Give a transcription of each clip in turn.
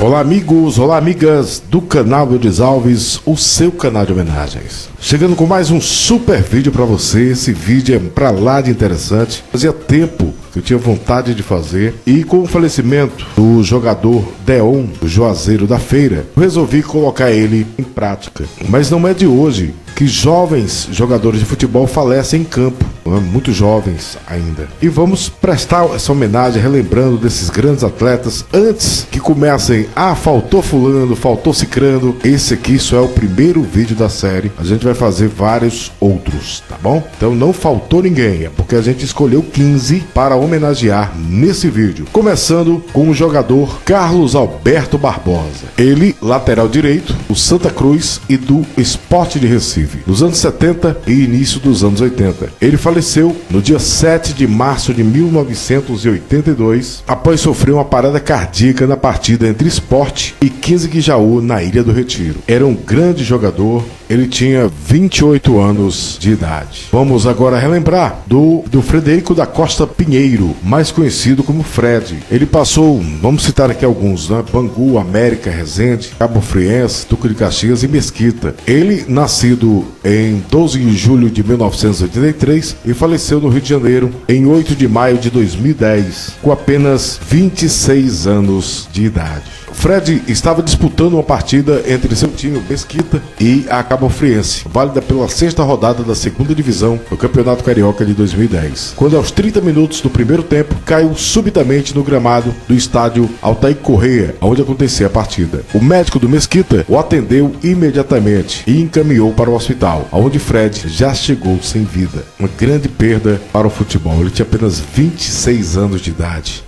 Olá amigos, olá amigas do canal Eudes Alves, o seu canal de homenagens. Chegando com mais um super vídeo pra você. Esse vídeo é pra lá de interessante. Fazia tempo que eu tinha vontade de fazer. E com o falecimento do jogador Deon, o Juazeiro da Feira, eu resolvi colocar ele em prática. Mas não é de hoje que jovens jogadores de futebol falecem em campo, muito jovens ainda. E vamos prestar essa homenagem relembrando desses grandes atletas antes que comecem, faltou fulano, faltou cicrano. Esse aqui só é o primeiro vídeo da série, a gente vai fazer vários outros, tá bom? Então não faltou ninguém, é porque a gente escolheu 15 para homenagear nesse vídeo. Começando com o jogador Carlos Alberto Barbosa. Ele, lateral direito, do Santa Cruz e do Sport de Recife, nos anos 70 e início dos anos 80. Ele faleceu no dia 7 de março de 1982, após sofrer uma parada cardíaca na partida entre Sport e 15 Guijaú, na Ilha do Retiro. Era um grande jogador, ele tinha 28 anos de idade. Vamos agora relembrar do Frederico da Costa Pinheiro, mais conhecido como Fred. Ele passou, vamos citar aqui alguns, né? Bangu, América, Resende, Cabo Friense, Duque de Caxias e Mesquita. Ele, nascido em 12 de julho de 1983 e faleceu no Rio de Janeiro em 8 de maio de 2010, com apenas 26 anos de idade. Fred estava disputando uma partida entre seu time, o Mesquita, e a Cabo Friense, válida pela sexta rodada da segunda divisão do Campeonato Carioca de 2010, quando aos 30 minutos do primeiro tempo caiu subitamente no gramado do estádio Altair Correia, onde acontecia a partida. O médico do Mesquita o atendeu imediatamente e encaminhou para o hospital, onde Fred já chegou sem vida. Uma grande perda para o futebol. Ele tinha apenas 26 anos de idade.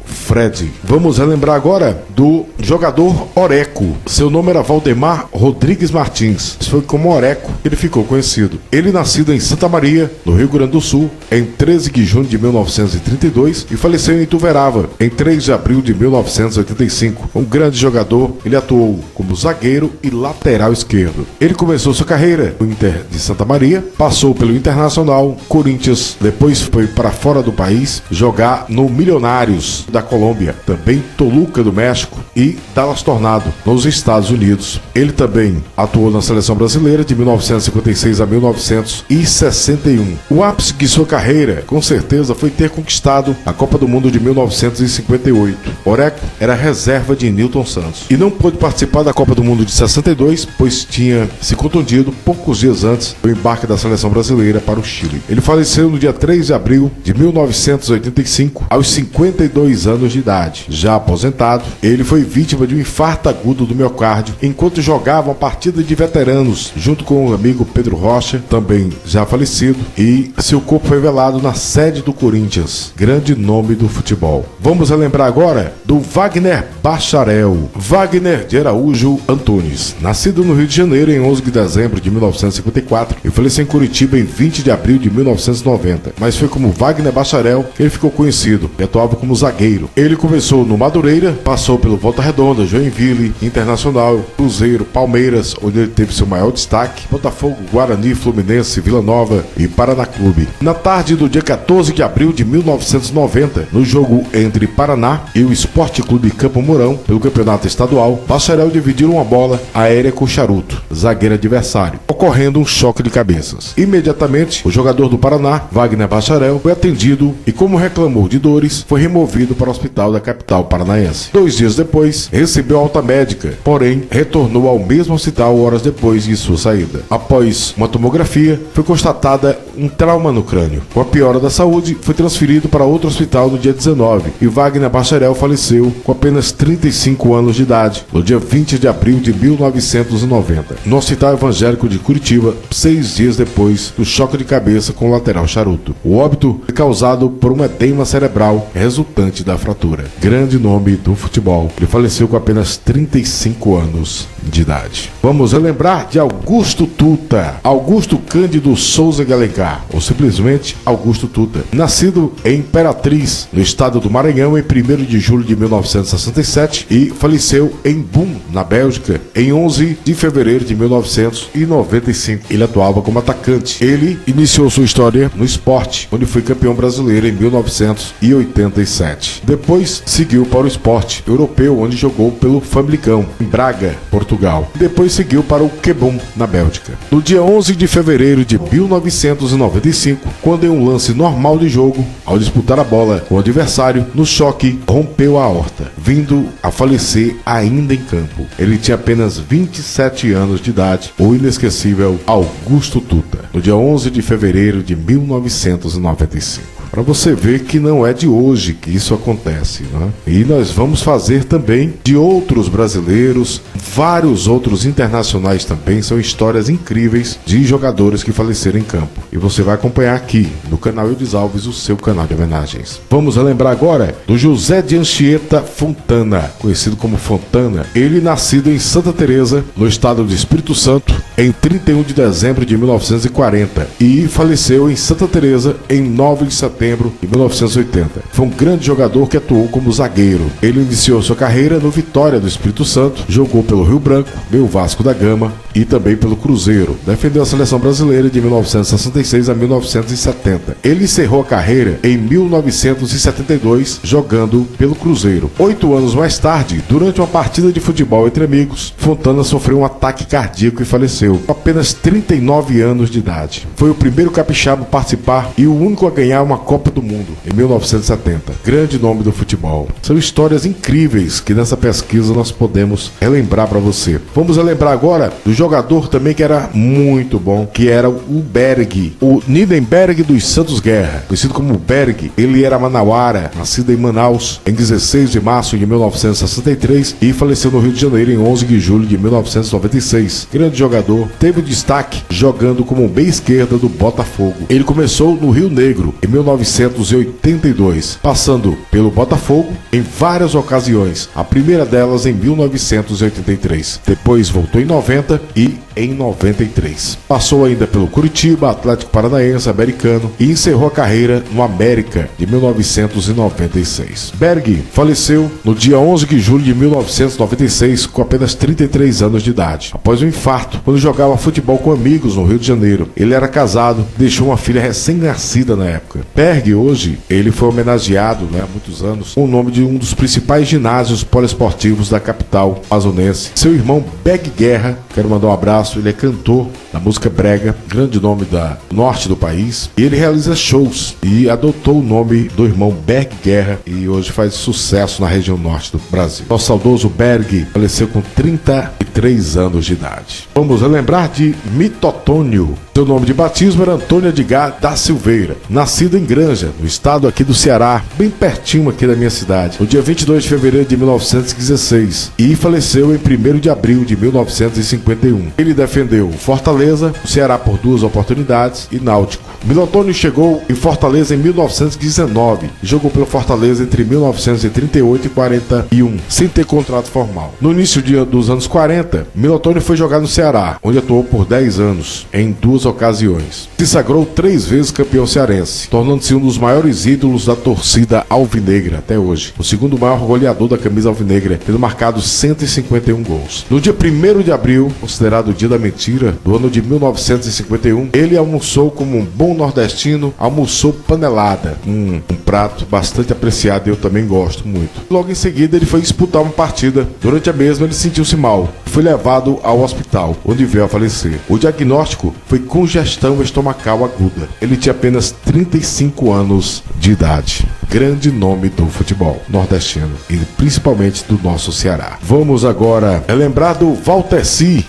Fred. Vamos relembrar agora do jogador Oreco. Seu nome era Valdemar Rodrigues Martins. Foi como Oreco que ele ficou conhecido. Ele, nascido em Santa Maria, no Rio Grande do Sul, em 13 de junho de 1932 e faleceu em Ituverava em 3 de abril de 1985. Um grande jogador, ele atuou como zagueiro e lateral esquerdo. Ele começou sua carreira no Inter de Santa Maria, passou pelo Internacional, Corinthians, depois foi para fora do país jogar no Milionários da Colômbia, também Toluca do México e Dallas Tornado nos Estados Unidos. Ele também atuou na seleção brasileira de 1956 a 1961. O ápice de sua carreira, com certeza, foi ter conquistado a Copa do Mundo de 1958. Oreco era reserva de Nilton Santos e não pôde participar da Copa do Mundo de 62, pois tinha se contundido poucos dias antes do embarque da seleção brasileira para o Chile. Ele faleceu no dia 3 de abril de 1985, aos 52 anos de idade. Já aposentado, ele foi vítima de um infarto agudo do miocárdio enquanto jogava uma partida de veteranos junto com o amigo Pedro Rocha, também já falecido, e seu corpo foi velado na sede do Corinthians, grande nome do futebol. Vamos relembrar agora do Wagner Bacharel. Wagner de Araújo Antunes, nascido no Rio de Janeiro em 11 de dezembro de 1954 e faleceu em Curitiba em 20 de abril de 1990, mas foi como Wagner Bacharel que ele ficou conhecido e atuava como zagueiro. Ele começou no Madureira, passou pelo Volta Redonda, Joinville, Internacional, Cruzeiro, Palmeiras, onde ele teve seu maior destaque, Botafogo, Guarani, Fluminense, Vila Nova e Paraná Clube. Na tarde do dia 14 de abril de 1990, no jogo entre Paraná e o Esporte Clube Campo Mourão, pelo campeonato estadual, Bacharel dividiu uma bola aérea com Charuto, zagueiro adversário, ocorrendo um choque de cabeças. Imediatamente, o jogador do Paraná, Wagner Bacharel, foi atendido e, como reclamou de dores, foi removido para o hospital da capital paranaense. 2 dias depois, recebeu alta médica, porém, retornou ao mesmo hospital horas depois de sua saída. Após uma tomografia, foi constatada um trauma no crânio. Com a piora da saúde, foi transferido para outro hospital no dia 19 e Wagner Bacharel faleceu com apenas 35 anos de idade, no dia 20 de abril de 1990, no Hospital Evangélico de Curitiba, 6 dias depois do choque de cabeça com o lateral Charuto. O óbito foi causado por um edema cerebral resultante da fratura. Grande nome do futebol. Ele faleceu com apenas 35 anos de idade. Vamos relembrar de Augusto Tuta, Augusto Cândido Souza de Alencar, ou simplesmente Augusto Tuta. Nascido em Imperatriz, no estado do Maranhão, em 1º de julho de 1967 e faleceu em Boom, na Bélgica, em 11 de fevereiro de 1995. Ele atuava como atacante. Ele iniciou sua história no Sport, onde foi campeão brasileiro em 1987. Depois seguiu para o Sport europeu, onde jogou pelo Famalicão, em Braga, Portugal. Depois seguiu para o Quebon, na Bélgica. No dia 11 de fevereiro de 1995, quando em um lance normal de jogo, ao disputar a bola com o adversário, no choque, rompeu a aorta, vindo a falecer ainda em campo. Ele tinha apenas 27 anos de idade, o inesquecível Augusto Tuta, no dia 11 de fevereiro de 1995. Para você ver que não é de hoje que isso acontece, né? E nós vamos fazer também de outros brasileiros, vários outros internacionais também. São histórias incríveis de jogadores que faleceram em campo. E você vai acompanhar aqui no canal Eudes Alves, o seu canal de homenagens. Vamos lembrar agora do José de Anchieta Fontana, conhecido como Fontana. Ele nascido em Santa Teresa, no estado do Espírito Santo, em 31 de dezembro de 1940 e faleceu em Santa Teresa em 9 de setembro de 1980. Foi um grande jogador que atuou como zagueiro. Ele iniciou sua carreira no Vitória do Espírito Santo, jogou pelo Rio Branco, pelo Vasco da Gama e também pelo Cruzeiro. Defendeu a seleção brasileira de 1966 a 1970. Ele encerrou a carreira em 1972 jogando pelo Cruzeiro. 8 anos mais tarde, durante uma partida de futebol entre amigos, Fontana sofreu um ataque cardíaco e faleceu, com apenas 39 anos de idade. Foi o primeiro capixaba a participar e o único a ganhar uma Copa do Mundo, em 1970. Grande nome do futebol. São histórias incríveis que nessa pesquisa nós podemos relembrar para você. Vamos relembrar agora do jogador também que era muito bom, que era o Berg, o Lindenberg dos Santos Guerra, conhecido como Berg. Ele era manauara, nascido em Manaus em 16 de março de 1963 e faleceu no Rio de Janeiro em 11 de julho de 1996. Grande jogador, teve destaque jogando como meia esquerda do Botafogo. Ele começou no Rio Negro em 1982, passando pelo Botafogo em várias ocasiões, a primeira delas em 1983. Depois voltou em 90 e em 93. Passou ainda pelo Curitiba, Atlético Paranaense, Americano e encerrou a carreira no América de 1996. Berg faleceu no dia 11 de julho de 1996 com apenas 33 anos de idade, após um infarto quando jogava futebol com amigos no Rio de Janeiro. Ele era casado, deixou uma filha recém-nascida na época. Berg, hoje, ele foi homenageado, há muitos anos, com o nome de um dos principais ginásios poliesportivos da capital amazonense. Seu irmão Berg Guerra, quero mandar um abraço. Ele é cantor da música brega, grande nome do norte do país, e ele realiza shows e adotou o nome do irmão Berg Guerra e hoje faz sucesso na região norte do Brasil. Nosso saudoso Berg faleceu com 33 anos de idade. Vamos relembrar de Mitotônio. Seu nome de batismo era Antônio Edgar da Silveira, nascido em Granja, no estado aqui do Ceará, bem pertinho aqui da minha cidade, no dia 22 de fevereiro de 1916 e faleceu em 1º de abril de 1951. Ele defendeu Fortaleza, o Ceará por 2 oportunidades e Náutico. Mitotônio chegou em Fortaleza em 1919 e jogou pelo Fortaleza entre 1938 e 41, sem ter contrato formal. No início dos anos 40, Mitotônio foi jogar no Ceará, onde atuou por 10 anos, em 2 ocasiões. Se sagrou 3 vezes campeão cearense, tornando-se um dos maiores ídolos da torcida alvinegra até hoje. O segundo maior goleador da camisa alvinegra, tendo marcado 151 gols. No dia 1º de abril, considerado o dia da mentira, do ano de 1951, ele almoçou como um bom nordestino, almoçou panelada, um prato bastante apreciado e eu também gosto muito. Logo em seguida ele foi disputar uma partida. Durante a mesma ele sentiu-se mal, foi levado ao hospital, onde veio a falecer. O diagnóstico foi congestão estomacal aguda. Ele tinha apenas 35 anos de idade. Grande nome do futebol nordestino e principalmente do nosso Ceará. Vamos agora lembrar do Valdeci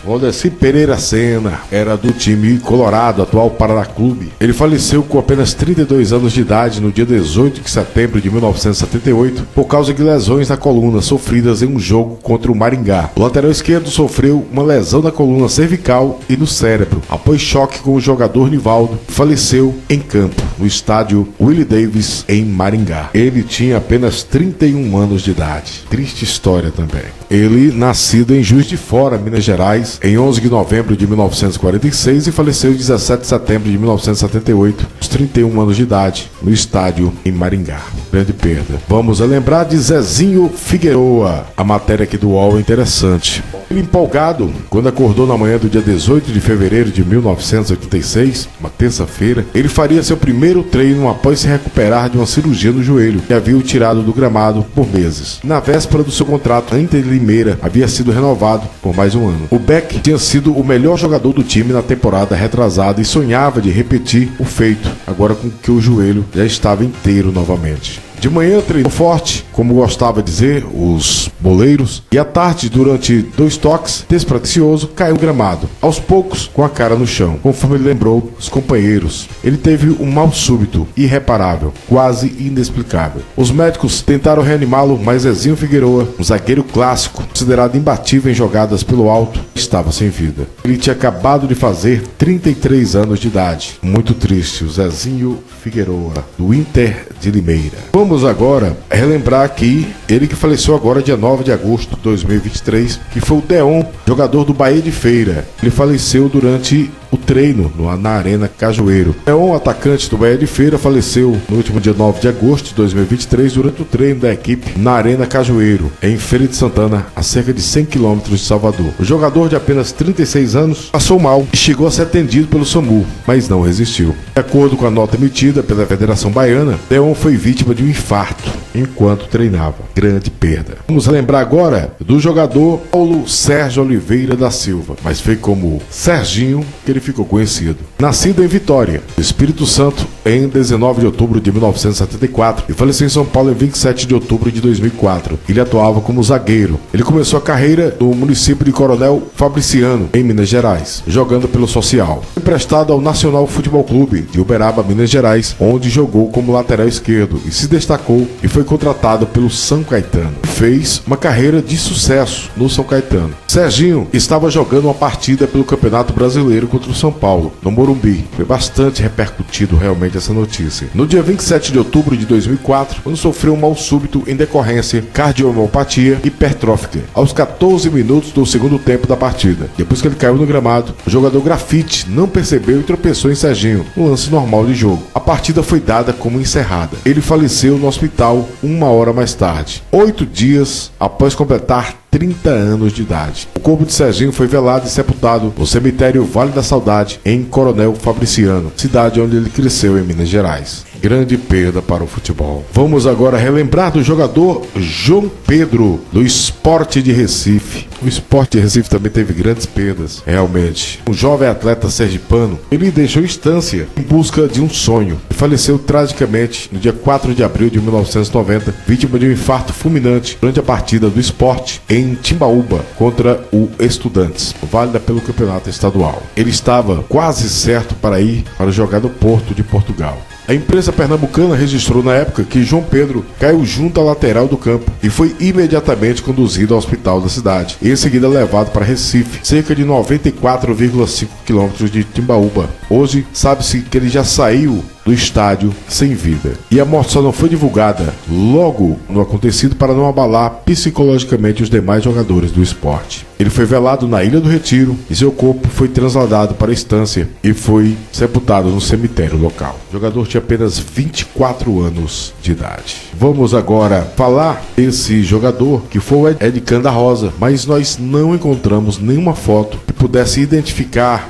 Pereira Sena, era do time Colorado, atual Paraná Clube. Ele faleceu com apenas 32 anos de idade no dia 18 de setembro de 1978 por causa de lesões na coluna sofridas em um jogo contra o Maringá. O lateral esquerdo sofreu uma lesão na coluna cervical e no cérebro após choque com o jogador Nivaldo. Faleceu em campo no estádio Willie Davis em Maringá. Ele tinha apenas 31 anos de idade. Triste história também. Ele, nascido em Juiz de Fora, Minas Gerais, em 11 de novembro de 1946 e faleceu em 17 de setembro de 1978, aos 31 anos de idade, no estádio em Maringá. Grande perda. Vamos a lembrar de Zezinho Figueroa. A matéria aqui do UOL é interessante. Ele empolgado, quando acordou na manhã do dia 18 de fevereiro de 1986, uma terça-feira, ele faria seu primeiro treino após se recuperar de uma cirurgia no joelho, que havia o tirado do gramado por meses. Na véspera do seu contrato, Inter de Limeira havia sido renovado por mais um ano. O Beck tinha sido o melhor jogador do time na temporada retrasada e sonhava de repetir o feito, agora com que o joelho já estava inteiro novamente. De manhã treinou forte, como gostava de dizer os boleiros, e à tarde, durante 2 toques, despretensioso, caiu gramado, aos poucos com a cara no chão, conforme ele lembrou os companheiros. Ele teve um mal súbito, irreparável, quase inexplicável. Os médicos tentaram reanimá-lo, mas Zezinho Figueroa, um zagueiro clássico, considerado imbatível em jogadas pelo alto, estava sem vida. Ele tinha acabado de fazer 33 anos de idade. Muito triste, o Zezinho Figueroa, do Inter de Limeira. Vamos agora relembrar aqui ele que faleceu agora dia 9 de agosto de 2023, que foi o Deon, jogador do Bahia de Feira. Ele faleceu durante o treino na Arena Cajueiro. Deon, atacante do Bahia de Feira, faleceu no último dia 9 de agosto de 2023 durante o treino da equipe na Arena Cajueiro, em Feira de Santana, a cerca de 100 km de Salvador. O jogador de apenas 36 anos passou mal e chegou a ser atendido pelo SAMU, mas não resistiu. De acordo com a nota emitida pela Federação Baiana, Deon foi vítima de um infarto enquanto treinava. Grande perda. Vamos lembrar agora do jogador Paulo Sérgio Oliveira da Silva, mas foi como Serginho que ele ficou conhecido. Nascido em Vitória, Espírito Santo, em 19 de outubro de 1974 e faleceu em São Paulo em 27 de outubro de 2004. Ele atuava como zagueiro. Ele começou a carreira no município de Coronel Fabriciano, em Minas Gerais, jogando pelo Social. Emprestado ao Nacional Futebol Clube de Uberaba, Minas Gerais, onde jogou como lateral esquerdo e se destacou e foi contratado pelo São Caetano. Fez uma carreira de sucesso no São Caetano. Serginho estava jogando uma partida pelo Campeonato Brasileiro contra o São Paulo, no Morumbi. Foi bastante repercutido realmente essa notícia. No dia 27 de outubro de 2004, quando sofreu um mal súbito em decorrência cardiomiopatia hipertrófica, aos 14 minutos do segundo tempo da partida. Depois que ele caiu no gramado, o jogador Grafite não percebeu e tropeçou em Serginho, no lance normal de jogo. A partida foi dada como encerrada. Ele faleceu no hospital 1 hora mais tarde, 8 dias após completar 30 anos de idade. O corpo de Serginho foi velado e sepultado no cemitério Vale da Saudade, em Coronel Fabriciano, cidade onde ele cresceu em Minas Gerais. Grande perda para o futebol. Vamos agora relembrar do jogador João Pedro, do Sport de Recife. O Sport de Recife também teve grandes perdas, realmente. Um jovem atleta sergipano, ele deixou Estância em busca de um sonho e faleceu tragicamente no dia 4 de abril de 1990, vítima de um infarto fulminante durante a partida do Sport em Timbaúba contra o Estudantes, válida pelo campeonato estadual. Ele estava quase certo para ir para jogar no Porto de Portugal. A imprensa pernambucana registrou na época que João Pedro caiu junto à lateral do campo e foi imediatamente conduzido ao hospital da cidade e em seguida levado para Recife, cerca de 94,5 km de Timbaúba. Hoje sabe-se que ele já saiu do estádio sem vida. E a morte só não foi divulgada logo no acontecido para não abalar psicologicamente os demais jogadores do esporte. Ele foi velado na Ilha do Retiro e seu corpo foi trasladado para a Estância e foi sepultado no cemitério local. O jogador tinha apenas 24 anos de idade. Vamos agora falar desse jogador que foi o Edcan da Rosa, mas nós não encontramos nenhuma foto que pudesse identificar.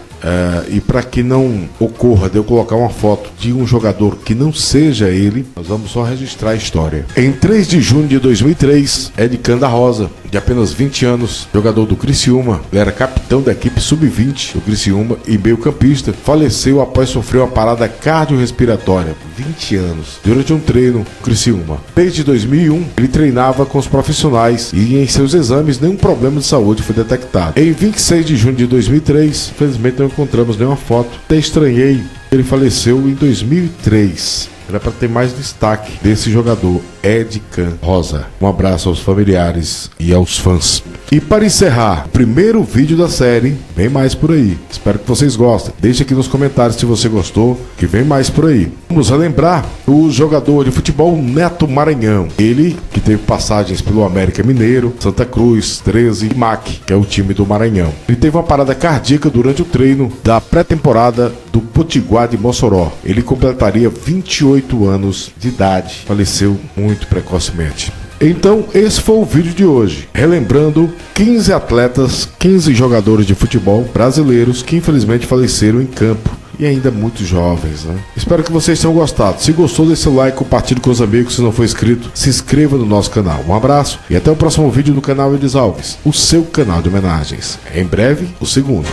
E para que não ocorra de eu colocar uma foto de um jogador que não seja ele, nós vamos só registrar a história. Em 3 de junho de 2003, Edcan da Rosa, de apenas 20 anos, jogador do Criciúma. Ele era capitão da equipe sub-20 do Criciúma e meio-campista. Faleceu após sofrer uma parada cardiorrespiratória. 20 anos, durante um treino no Criciúma. Desde 2001, ele treinava com os profissionais e em seus exames nenhum problema de saúde foi detectado. Em 26 de junho de 2003, infelizmente não encontramos nenhuma foto. Até estranhei, ele faleceu em 2003. Era para ter mais destaque desse jogador, Edcan Rosa. Um abraço aos familiares e aos fãs. E para encerrar, o primeiro vídeo da série, vem mais por aí. Espero que vocês gostem. Deixe aqui nos comentários se você gostou, que vem mais por aí. Vamos relembrar o jogador de futebol Neto Maranhão. Ele que teve passagens pelo América Mineiro, Santa Cruz, 13 e MAC, que é o time do Maranhão. Ele teve uma parada cardíaca durante o treino da pré-temporada do Potiguar de Mossoró. Ele completaria 28 anos de idade. Faleceu muito precocemente. Então, esse foi o vídeo de hoje, relembrando 15 atletas, 15 jogadores de futebol brasileiros que infelizmente faleceram em campo e ainda muito jovens, né? Espero que vocês tenham gostado. Se gostou, deixe seu like, compartilhe com os amigos. Se não for inscrito, se inscreva no nosso canal. Um abraço e até o próximo vídeo do canal Eudes Alves, o seu canal de homenagens. Em breve, o segundo.